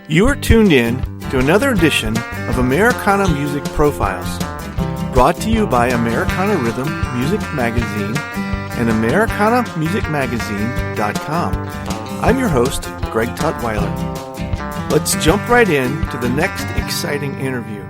You are tuned in to another edition of Americana Music Profiles, brought to you by Americana Rhythm Music Magazine and AmericanaMusicMagazine.com. I'm your host, Greg Tutwiler. Let's jump right in to the next exciting interview.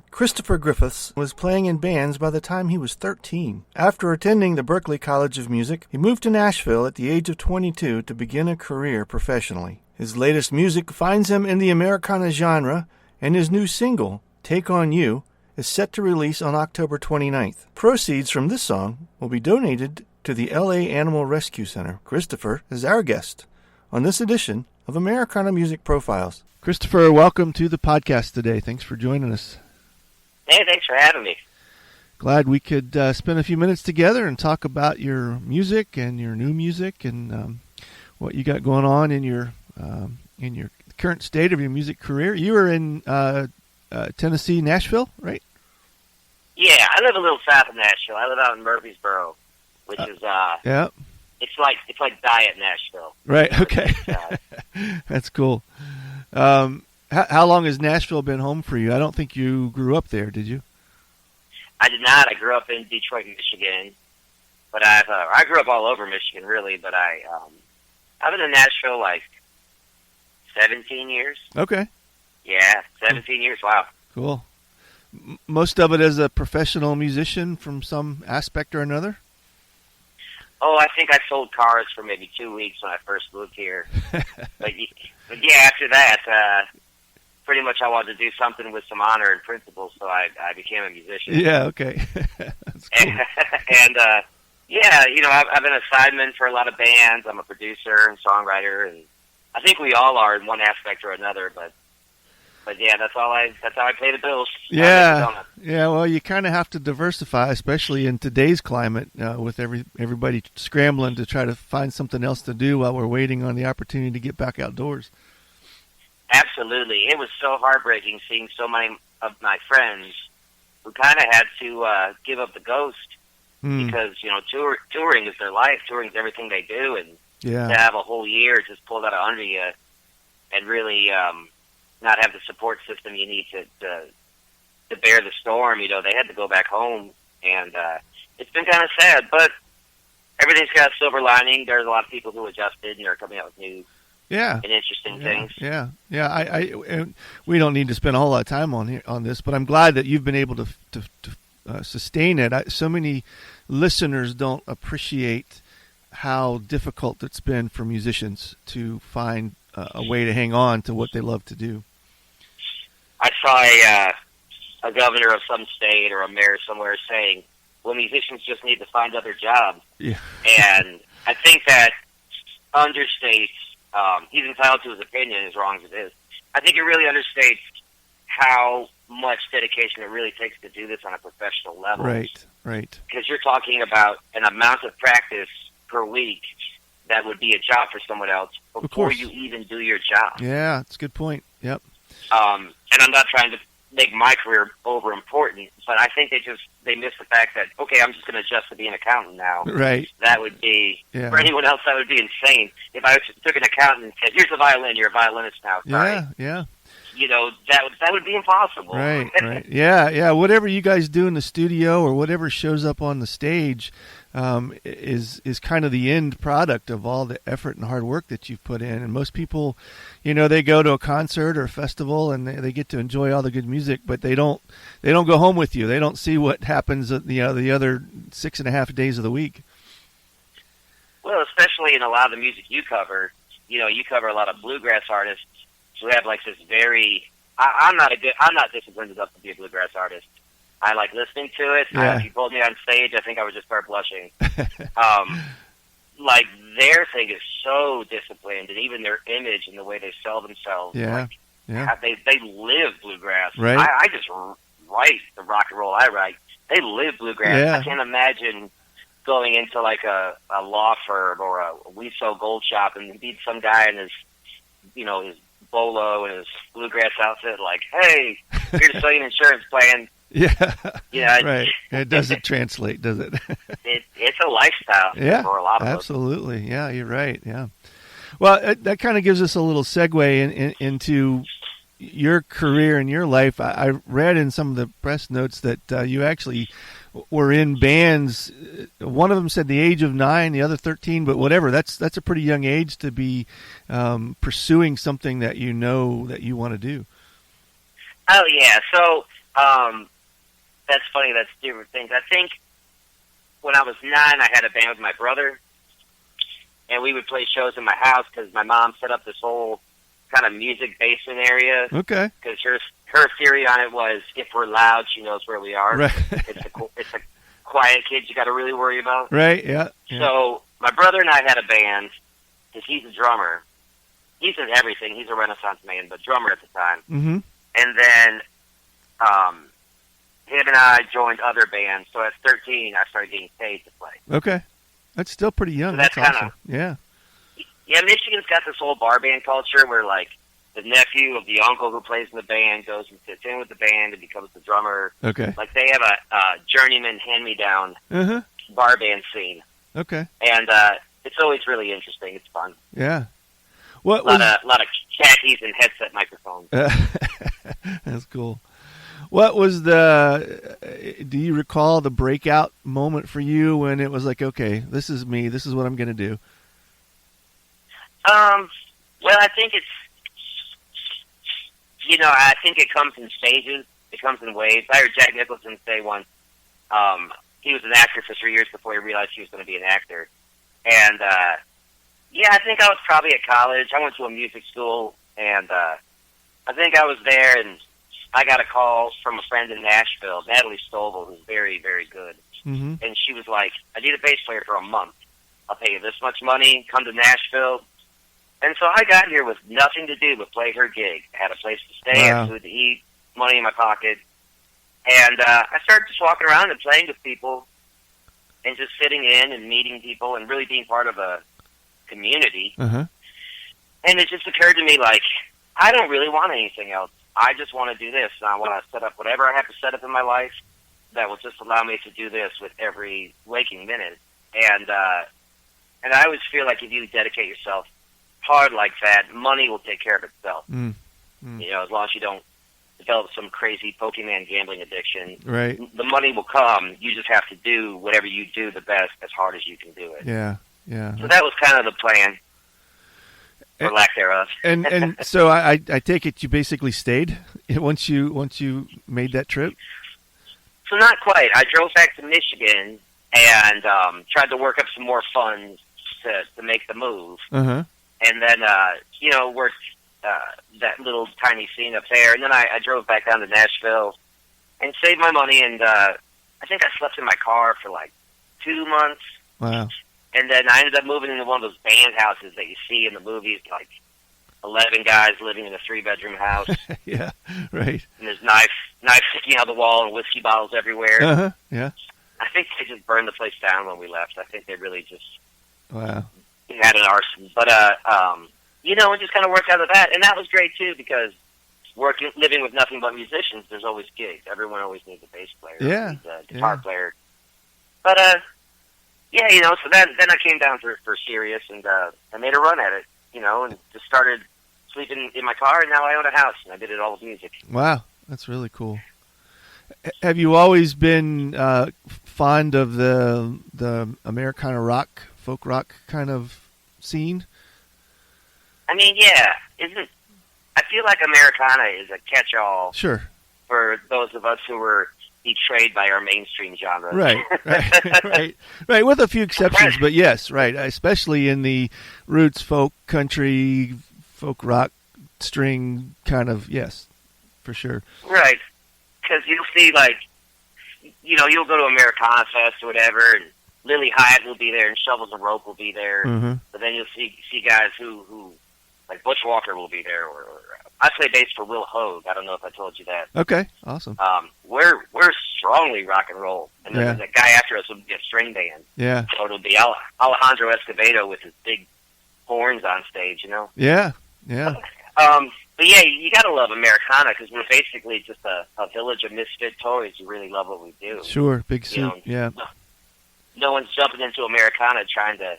Christopher Griffiths was playing in bands by the time he was 13. After attending the Berklee College of Music, he moved to Nashville at the age of 22 to begin a career professionally. His latest music finds him in the Americana genre, and his new single, Take On You, is set to release on October 29th. Proceeds from this song will be donated to the LA Animal Rescue Center. Christopher is our guest on this edition of Americana Music Profiles. Christopher, welcome to the podcast today. Thanks for joining us. Hey, thanks for having me. Glad we could spend a few minutes together and talk about your music and your new music and what you got going on in your current state of your music career. You were in Tennessee, Nashville, right? Yeah, I live a little south of Nashville. I live out in Murfreesboro, which is yeah. It's like Diet Nashville. Right. Okay. That's cool. How long has Nashville been home for you? I don't think you grew up there, did you? I did not. I grew up in Detroit, Michigan, but I grew up all over Michigan, really. But I've been in Nashville like 17 years. Okay. Yeah, 17 years. Wow. Cool. Most of it as a professional musician from some aspect or another? Oh, I think I sold cars for maybe 2 weeks when I first moved here. but yeah, after that, pretty much I wanted to do something with some honor and principle, so I became a musician. Yeah, okay. That's cool. And yeah, I've been a sideman for a lot of bands. I'm a producer and songwriter, and I think we all are in one aspect or another, but yeah, that's how I pay the bills. Yeah. Well, you kind of have to diversify, especially in today's climate, with everybody scrambling to try to find something else to do while we're waiting on the opportunity to get back outdoors. Absolutely. It was so heartbreaking seeing so many of my friends who kind of had to give up the ghost because, touring is their life. Touring is everything they do. And to have a whole year just pulled out under you and really not have the support system you need to bear the storm, they had to go back home. And it's been kind of sad, but everything's got a silver lining. There's a lot of people who adjusted and are coming out with new and interesting things. Yeah. We don't need to spend a whole lot of time on this, but I'm glad that you've been able to sustain it. So many listeners don't appreciate how difficult it's been for musicians to find a way to hang on to what they love to do. I saw a governor of some state or a mayor somewhere saying, well, musicians just need to find other jobs. Yeah. And I think that understates, he's entitled to his opinion, as wrong as it is. I think it really understates how much dedication it really takes to do this on a professional level. Right. Because you're talking about an amount of practice per week that would be a job for someone else before you even do your job. Yeah, that's a good point. Yep. And I'm not trying to make my career over important, but I think they miss the fact that, okay, I'm just going to adjust to be an accountant now. Right. That would be, for anyone else, that would be insane. If I took an accountant and said, here's a violin, you're a violinist now. Sorry. Yeah. That would be impossible. Right. Yeah. Whatever you guys do in the studio or whatever shows up on the stage is kind of the end product of all the effort and hard work that you've put in. And most people, they go to a concert or a festival and they get to enjoy all the good music, but they don't go home with you. They don't see what happens the other 6.5 days of the week. Well, especially in a lot of the music you cover, you cover a lot of bluegrass artists who have like this very. I'm not disciplined enough to be a bluegrass artist. I like listening to it. Yeah. If you pulled me on stage, I think I would just start blushing. Like their thing is so disciplined, and even their image and the way they sell themselves. Yeah. They live bluegrass. Right. I just write the rock and roll I write. They live bluegrass. Yeah. I can't imagine going into like a law firm or a Weso Gold shop and meet some guy in his bolo and his bluegrass outfit. Like, hey, here's a Sodium Insurance plan. Yeah. Yeah. Right. It doesn't translate, does it? It's a lifestyle for a lot of us. Absolutely. Yeah, you're right. Yeah. Well, that kind of gives us a little segue into your career and your life. I read in some of the press notes that you actually were in bands. One of them said the age of 9, the other 13, but whatever. That's a pretty young age to be pursuing something that you know that you want to do. Oh yeah, so that's funny. That's different things. I think when I was 9, I had a band with my brother, and we would play shows in my house because my mom set up this whole kind of music basement area. Okay. Because her theory on it was, if we're loud, she knows where we are. Right. It's a quiet kid you got to really worry about. Right. Yeah. So my brother and I had a band because he's a drummer. He's in everything. He's a Renaissance man, but drummer at the time. Mm-hmm. And then him and I joined other bands. So at 13, I started getting paid to play. Okay. That's still pretty young. So that's awesome. Yeah. Yeah, Michigan's got this whole bar band culture where, like, the nephew of the uncle who plays in the band goes and sits in with the band and becomes the drummer. Okay. Like, they have a journeyman hand-me-down bar band scene. Okay. And it's always really interesting. It's fun. Yeah. A lot of khakis and headset microphones. That's cool. What was do you recall the breakout moment for you when it was like, okay, this is me, this is what I'm going to do? Well, I think I think it comes in stages. It comes in waves. I heard Jack Nicholson say once, he was an actor for 3 years before he realized he was going to be an actor. And, I think I was probably at college. I went to a music school, and I think I was there, and I got a call from a friend in Nashville, Natalie Stovall, who's very, very good. Mm-hmm. And she was like, I need a bass player for a month. I'll pay you this much money. Come to Nashville. And so I got here with nothing to do but play her gig. I had a place to stay, I had food to eat, money in my pocket. And I started just walking around and playing with people and just sitting in and meeting people and really being part of a community. Uh-huh. And it just occurred to me, like, I don't really want anything else. I just want to do this. And I want to set up whatever I have to set up in my life that will just allow me to do this with every waking minute. And I always feel like if you dedicate yourself hard like that, money will take care of itself. Mm. As long as you don't develop some crazy Pokemon gambling addiction. Right. The money will come. You just have to do whatever you do the best as hard as you can do it. Yeah. So that was kind of the plan, or lack thereof. and so I take it you basically stayed once you made that trip? So not quite. I drove back to Michigan and tried to work up some more funds to make the move. Uh-huh. And then, worked that little tiny scene up there. And then I drove back down to Nashville and saved my money. And I think I slept in my car for like 2 months. Wow. And then I ended up moving into one of those band houses that you see in the movies, like 11 guys living in a 3-bedroom house. Yeah, right. And there's knives sticking out the wall and whiskey bottles everywhere. Uh-huh, yeah. I think they just burned the place down when we left. I think they really just had an arson. But, it just kind of worked out of that. And that was great, too, because living with nothing but musicians, there's always gigs. Everyone always needs a bass player. Yeah. Needs a guitar player. But, so then I came down for Sirius, and I made a run at it, and just started sleeping in my car, and now I own a house, and I did it all with music. Wow, that's really cool. Have you always been fond of the Americana rock, folk rock kind of scene? I mean, yeah. I feel like Americana is a catch-all for those of us who were betrayed by our mainstream genre. Right, with a few exceptions, but yes, right, especially in the roots, folk, country, folk rock, string kind of, yes, for sure. Right, because you'll see, like, you'll go to Americana Fest or whatever, and Lily Hyde will be there, and Shovels and Rope will be there, but then you'll see guys who like Butch Walker will be there, or I play bass for Will Hogue. I don't know if I told you that. Okay, awesome. We're strongly rock and roll, and then the guy after us will be a string band. Yeah. So it'll be Alejandro Escovedo with his big horns on stage, Yeah. But yeah, you gotta love Americana because we're basically just a village of misfit toys who really love what we do. Sure, big soup. Yeah. No one's jumping into Americana trying to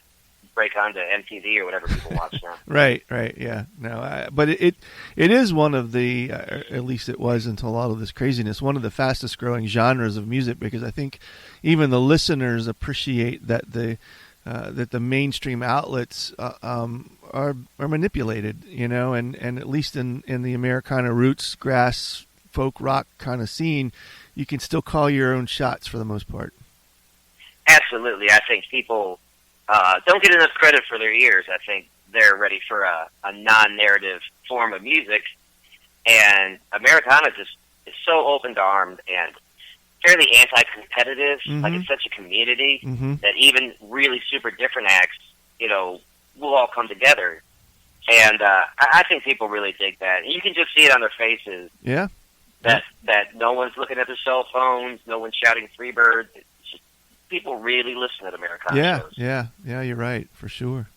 break onto MTV or whatever people watch now. Right, yeah. No, but it is one of the, at least it was until a lot of this craziness, one of the fastest growing genres of music, because I think even the listeners appreciate that the mainstream outlets are manipulated, and at least in the Americana roots, grass, folk rock kind of scene, you can still call your own shots for the most part. Absolutely. I think people don't get enough credit for their ears. I think they're ready for a non-narrative form of music, and Americana just is so open-armed and fairly anti-competitive. Mm-hmm. Like, it's such a community mm-hmm. that even really super different acts, will all come together. And I think people really dig that. And you can just see it on their faces. Yeah. That no one's looking at their cell phones, no one's shouting Freebird. People really listen to Americana shows. Yeah, you're right, for sure.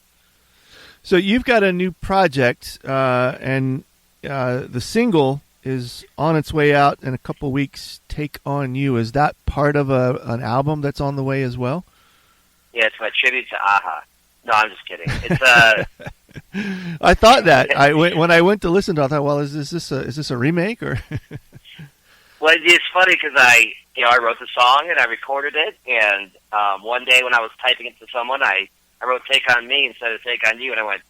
So you've got a new project, and the single is on its way out in a couple weeks, Take On You. Is that part of an album that's on the way as well? Yeah, it's my tribute to AHA. No, I'm just kidding. It's I thought that. When I went to listen to it, I thought, well, is this a remake or? Well, it's funny because I wrote the song and I recorded it, and one day when I was typing it to someone, I wrote "Take On Me" instead of "Take On You," and I went,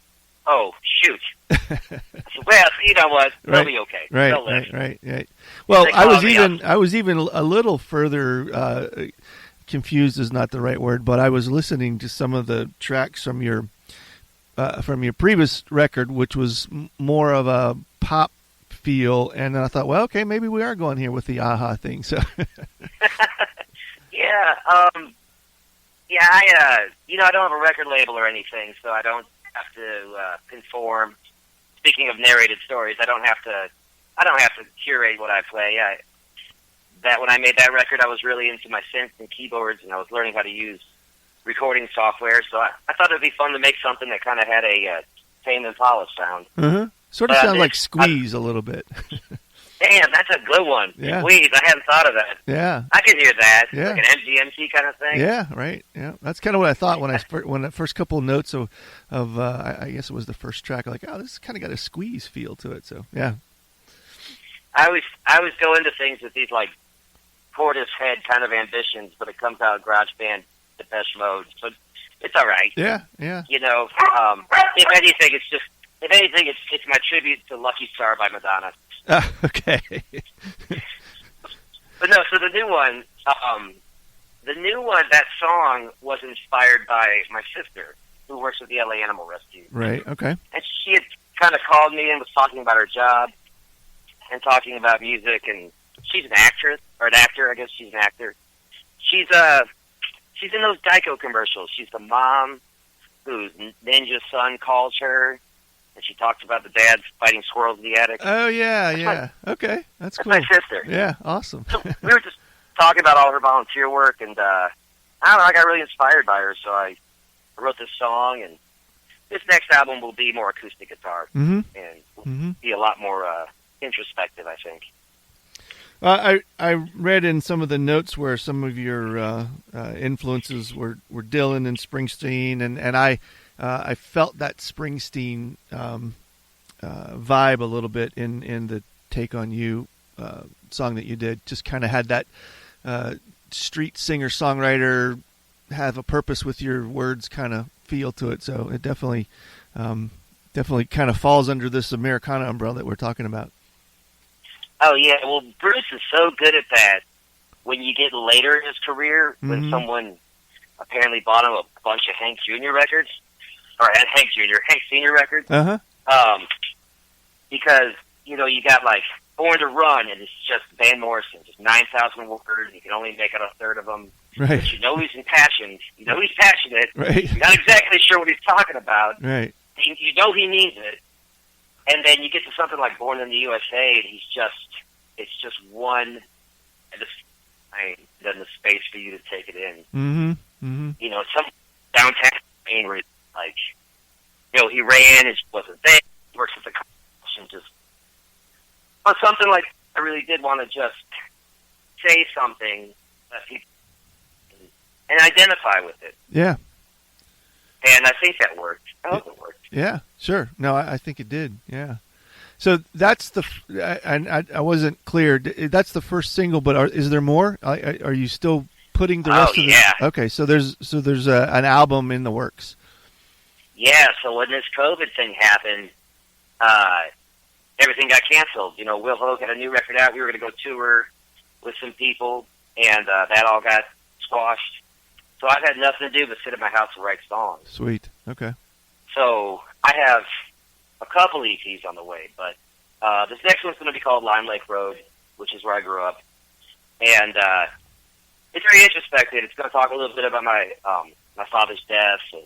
"Oh shoot!" I said, "Well, you know what? They'll be okay. They'll live." Right. Well, I was even a little further confused is not the right word, but I was listening to some of the tracks from your previous record, which was more of a pop feel, and then I thought, well, okay, maybe we are going here with the AHA thing. So, yeah, I don't have a record label or anything, so I don't have to conform. Speaking of narrated stories, I don't have to curate what I play. When I made that record, I was really into my synths and keyboards, and I was learning how to use recording software. So I thought it'd be fun to make something that kind of had a Tame Impala sound. Mm-hmm. Sort of sounds like Squeeze a little bit. Damn, that's a good one. Yeah. Squeeze, I hadn't thought of that. Yeah. I could hear that. Yeah. Like an MGMT kind of thing. Yeah, right. Yeah, that's kind of what I thought when the first couple of notes of I guess it was the first track. Like, oh, this kind of got a Squeeze feel to it. So yeah. I always go into things with these like Portishead kind of ambitions, but it comes out Garage Band, Depeche Mode, so it's all right. Yeah. If anything, it's my tribute to Lucky Star by Madonna. Okay. But no, so the new one, that song was inspired by my sister, who works with the LA Animal Rescue. Right. Okay. And she had kind of called me and was talking about her job and talking about music, and she's an actress, or an actor, I guess she's an actor. She's in those Geico commercials. She's the mom whose ninja son calls her, and she talks about the dad fighting squirrels in the attic. Oh, yeah. Okay, that's cool. That's my sister. Yeah, awesome. So we were just talking about all her volunteer work, and I don't know, I got really inspired by her, so I wrote this song, and this next album will be more acoustic guitar, and will be a lot more introspective, I think. I read in some of the notes where some of your influences were Dylan and Springsteen, and I felt that Springsteen vibe a little bit in the Take On You song that you did. Just kind of had that street singer-songwriter, have a purpose with your words kind of feel to it. So it definitely kind of falls under this Americana umbrella that we're talking about. Oh, yeah. Well, Bruce is so good at that. When you get later in his career, when someone apparently bought him a bunch of Hank Jr. records, or Hank Sr. records, because, you got like Born to Run, and it's just Van Morrison, just 9,000 words, and you can only make out a third of them. Right. But he's impassioned. He's passionate. Right. You're not exactly sure what he's talking about. Right. He means it. And then you get to something like Born in the USA, and it's just one, then the space for you to take it in. Some downtown Spain where like, he ran and wasn't there, works at the college, and just, but something like, I really did want to just say something that people and identify with it. Yeah. And I think that worked. I hope it worked. Yeah, sure. No, I think it did. Yeah. So that's I wasn't clear. That's the first single, but is there more? Are you still putting the rest of the... yeah. Okay, so there's an album in the works. Yeah, so when this COVID thing happened, everything got canceled. You know, Will Hogue had a new record out. We were going to go tour with some people, and that all got squashed. So I've had nothing to do but sit at my house and write songs. Sweet. Okay. So I have a couple EPs on the way, but this next one's going to be called Lime Lake Road, which is where I grew up. And it's very introspective. It's going to talk a little bit about my father's death, and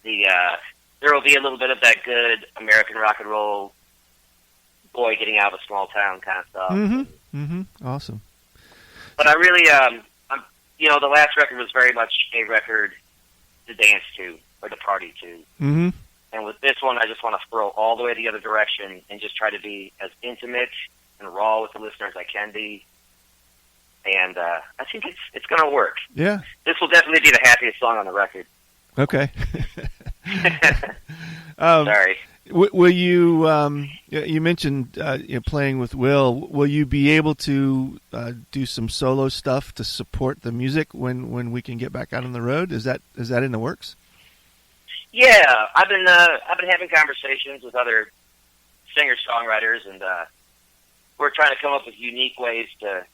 there will be a little bit of that good American rock and roll boy getting out of a small town kind of stuff. Mm-hmm. Mm-hmm. Awesome. But I really, the last record was very much a record to dance to or to party to. Mm-hmm. And with this one, I just want to throw all the way the other direction and just try to be as intimate and raw with the listener as I can be. And I think it's going to work. Yeah. This will definitely be the happiest song on the record. Okay. Sorry. Will you? You mentioned playing with Will. Will you be able to do some solo stuff to support the music when we can get back out on the road? Is that in the works? Yeah, I've been having conversations with other singer-songwriters, and we're trying to come up with unique ways to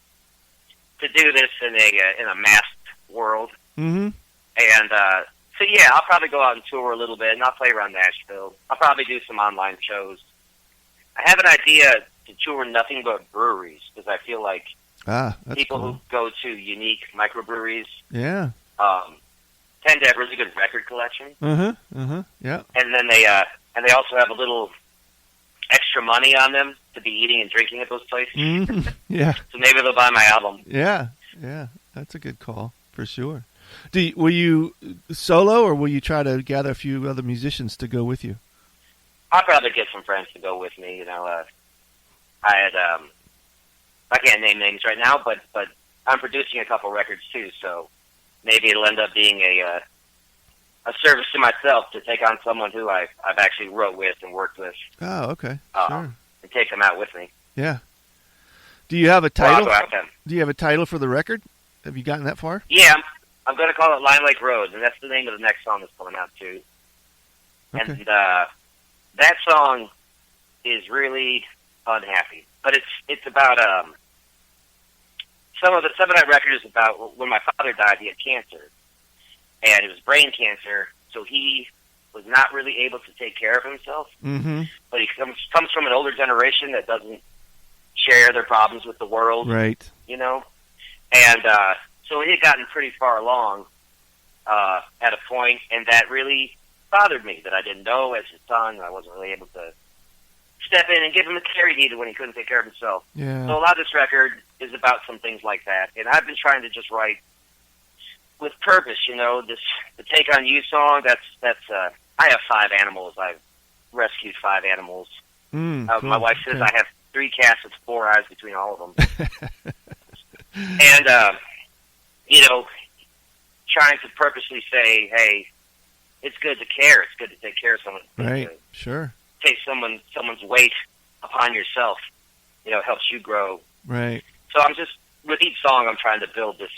do this in a masked world. Mm-hmm. And so yeah, I'll probably go out and tour a little bit, and I'll play around Nashville. I'll probably do some online shows. I have an idea to tour nothing but breweries, because I feel like people cool. who go to unique microbreweries, yeah, tend to have really good record collection. Yeah. And then they also have a little extra money on them to be eating and drinking at those places. Mm-hmm. Yeah. So maybe they'll buy my album. Yeah. That's a good call for sure. Will you solo, or will you try to gather a few other musicians to go with you? I'll probably get some friends to go with me. I had I can't name names right now, but I'm producing a couple records too, so maybe it'll end up being a service to myself to take on someone who I've actually wrote with and worked with. Oh, okay, sure. And take them out with me. Yeah. Do you have a title? Well, I'll go out with them. Do you have a title for the record? Have you gotten that far? Yeah, I'm going to call it Lime Lake Road, and that's the name of the next song that's coming out too. Okay. And that song is really unhappy, but it's about some of that record is about when my father died. He had cancer, and it was brain cancer, so he was not really able to take care of himself. Mm-hmm. But he comes from an older generation that doesn't share their problems with the world, right? And so he had gotten pretty far along at a point, and that really bothered me that I didn't know as his son. I wasn't really able to step in and give him the care he needed when he couldn't take care of himself. Yeah. So a lot of this record is about some things like that, and I've been trying to just write with purpose. The Take on You song. That's I have 5 animals. I've rescued 5 animals. Cool. My wife says I have 3 cats with 4 eyes between all of them. And trying to purposely say, hey, it's good to care. It's good to take care of someone. Right. Sure. Take someone's weight upon yourself. Helps you grow. Right. So I'm just, with each song, I'm trying to build this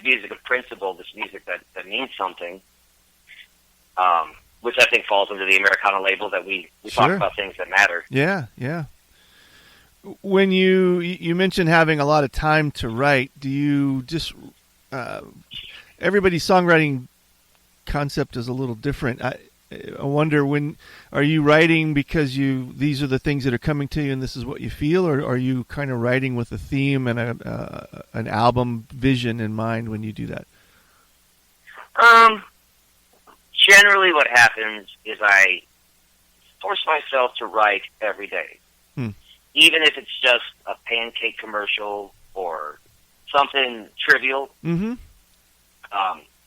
music of principle, this music that means something, which I think falls under the Americana label, that we Sure. talk about things that matter. Yeah. When you mentioned having a lot of time to write, do you just everybody's songwriting concept is a little different. I wonder, when are you writing because these are the things that are coming to you and this is what you feel, or are you kind of writing with a theme and an album vision in mind when you do that? Generally what happens is I force myself to write every day. Even if it's just a pancake commercial or something trivial. Mm-hmm.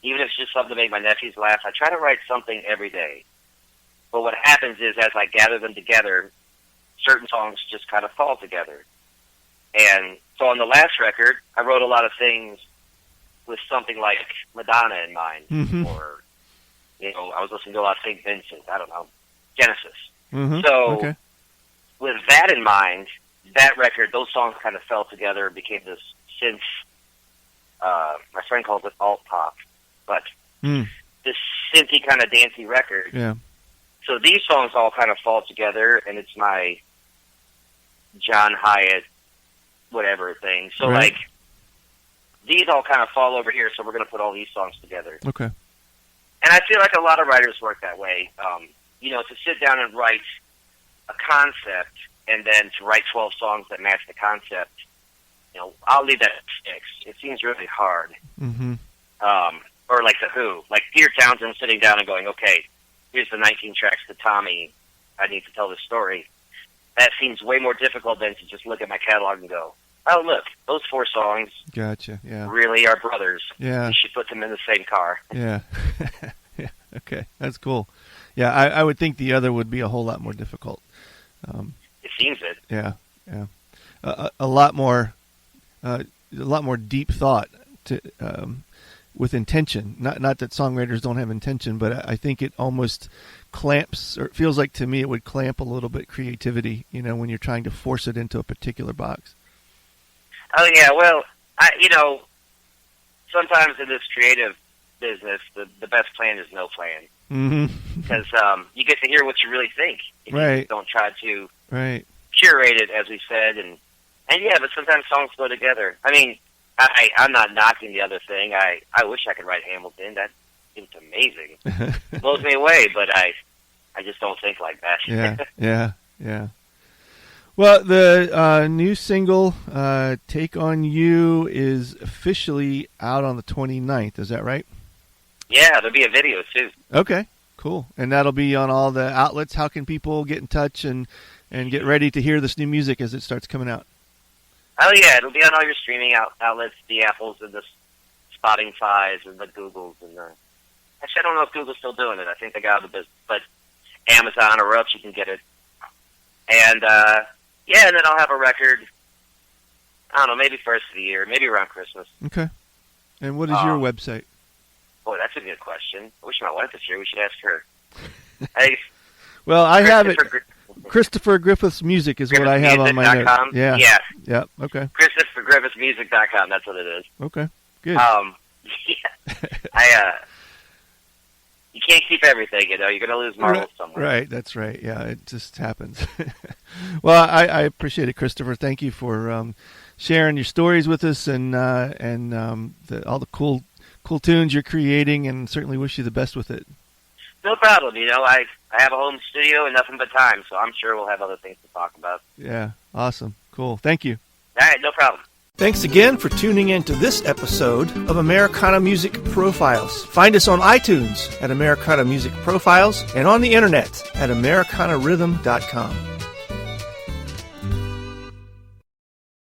Even if it's just something to make my nephews laugh, I try to write something every day. But what happens is, as I gather them together, certain songs just kind of fall together. And so on the last record, I wrote a lot of things with something like Madonna in mind, mm-hmm. or, you know, I was listening to a lot of St. Vincent, I don't know, Genesis. Mm-hmm. So, okay. with that in mind, that record, those songs kind of fell together and became this synth, my friend calls it alt pop, but this synthy kind of dancey record. Yeah. So these songs all kind of fall together, and it's my John Hyatt, whatever thing. So, right. like, these all kind of fall over here, so we're going to put all these songs together. Okay. And I feel like a lot of writers work that way. You know, to sit down and write a concept, and then to write 12 songs that match the concept, you know, I'll leave that at 6. It seems really hard. Mm-hmm. Or like The Who. Like Peter Townsend sitting down and going, okay, here's the 19 tracks to Tommy. I need to tell this story. That seems way more difficult than to just look at my catalog and go, oh, look, those 4 songs gotcha. Yeah. really are brothers. Yeah. We should put them in the same car. Yeah. Yeah. Okay. That's cool. Yeah, I would think the other would be a whole lot more difficult. It seems it. Yeah. Yeah. A lot more deep thought to with intention. Not that songwriters don't have intention, but I think it almost clamps, or it feels like to me it would clamp a little bit creativity, you know, when you're trying to force it into a particular box. Oh, yeah, well, you know, sometimes in this creative business, the best plan is no plan. Mm-hmm. Because you get to hear what you really think. If right. You don't try to right. curate it, as we said. And yeah, but sometimes songs go together. I mean, I'm not knocking the other thing. I wish I could write Hamilton. That seems amazing. Blows me away, but I just don't think like that. Yeah. Well, the new single, Take On You, is officially out on the 29th. Is that right? Yeah, there'll be a video, too. Okay, cool. And that'll be on all the outlets. How can people get in touch and get ready to hear this new music as it starts coming out? Oh, yeah, it'll be on all your streaming outlets, the Apples and the Spotifys and the Googles. And the... Actually, I don't know if Google's still doing it. I think they got out of the business. But Amazon or else you can get it. And, yeah, and then I'll have a record, I don't know, maybe first of the year, maybe around Christmas. Okay. And what is your website? Boy, that's a good question. I wish my wife was here. We should ask her. Well, I have it. Christopher Griffiths Music is what I have on my notes. Yeah. Yeah. Okay. ChristopherGriffithsmusic.com. That's what it is. Okay. Good. Yeah. You can't keep everything, you know. You're going to lose marbles somewhere. Right. That's right. Yeah. It just happens. Well, I appreciate it, Christopher. Thank you for sharing your stories with us and all the cool tunes you're creating, and certainly wish you the best with it. No problem. You know, I have a home studio and nothing but time, so I'm sure we'll have other things to talk about. Yeah, awesome. Cool. Thank you. All right, no problem. Thanks again for tuning in to this episode of Americana Music Profiles. Find us on iTunes at Americana Music Profiles and on the internet at AmericanaRhythm.com.